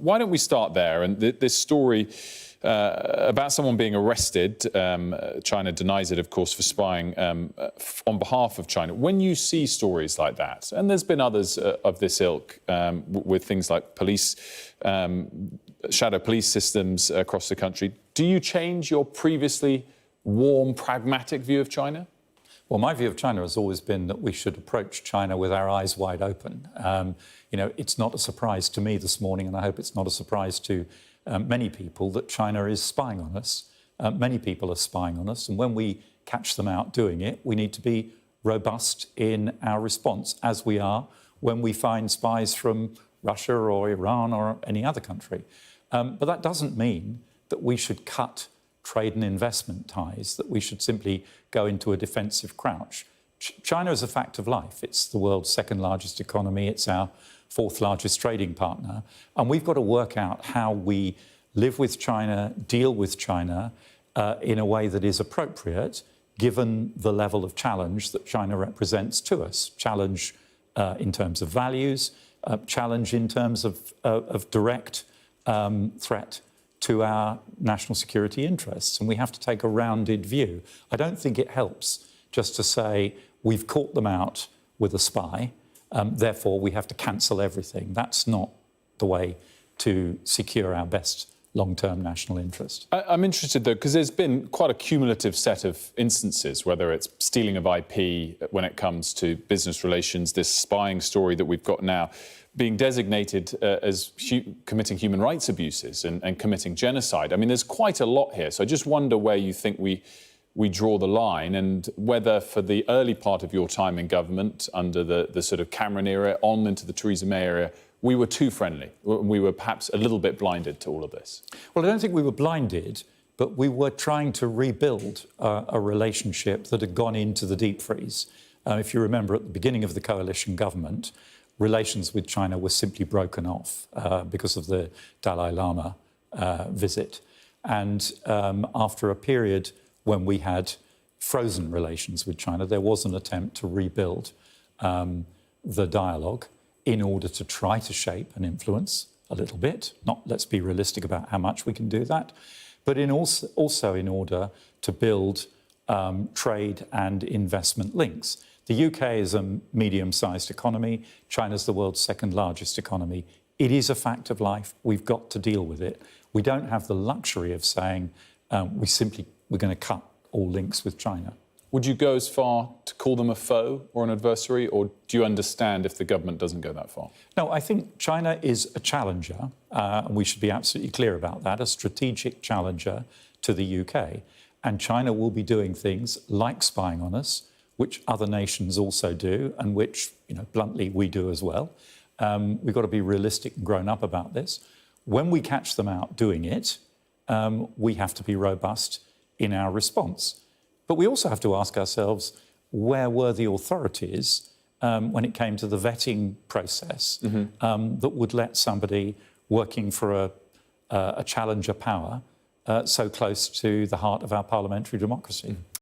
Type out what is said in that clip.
why don't we start there? And this story about someone being arrested, China denies it, of course, for spying on behalf of China. When you see stories like that, and there's been others of this ilk with things like police, shadow police systems across the country, do you change your previously warm, pragmatic view of China? Well, my view of China has always been that we should approach China with our eyes wide open. You know, it's not a surprise to me this morning, and I hope it's not a surprise to many people, that China is spying on us. Many people are spying on us, and when we catch them out doing it, we need to be robust in our response, as we are when we find spies from Russia or Iran or any other country. But that doesn't mean that we should cut trade and investment ties, that we should simply go into a defensive crouch. China is a fact of life. It's the world's second largest economy. It's our fourth largest trading partner. And we've got to work out how we live with China, deal with China in a way that is appropriate, given the level of challenge that China represents to us. Challenge in terms of values, challenge in terms of direct threat to our national security interests. And we have to take a rounded view. I don't think it helps just to say we've caught them out with a spy, therefore we have to cancel everything. That's not the way to secure our best long-term national interest. I'm interested, though, because there's been quite a cumulative set of instances, whether it's stealing of IP when it comes to business relations, this spying story that we've got now, being designated as committing human rights abuses and committing genocide. I mean, there's quite a lot here. So I just wonder where you think we draw the line, and whether for the early part of your time in government, under the sort of Cameron era, on into the Theresa May era, we were too friendly. We were perhaps a little bit blinded to all of this. Well, I don't think we were blinded, but we were trying to rebuild a relationship that had gone into the deep freeze. If you remember, at the beginning of the coalition government, relations with China were simply broken off because of the Dalai Lama visit. And after a period when we had frozen relations with China, there was an attempt to rebuild the dialogue in order to try to shape and influence a little bit. Let's be realistic about how much we can do that, but also in order to build trade and investment links. The UK is a medium-sized economy. China's the world's second largest economy. It is a fact of life. We've got to deal with it. We don't have the luxury of saying we're going to cut all links with China. Would you go as far to call them a foe or an adversary, or do you understand if the government doesn't go that far? No, I think China is a challenger, and we should be absolutely clear about that, a strategic challenger to the UK. And China will be doing things like spying on us, which other nations also do, and which, you know, bluntly, we do as well. We've got to be realistic and grown up about this. When we catch them out doing it, we have to be robust in our response. But we also have to ask ourselves, where were the authorities when it came to the vetting process that would let somebody working for a challenger power so close to the heart of our parliamentary democracy?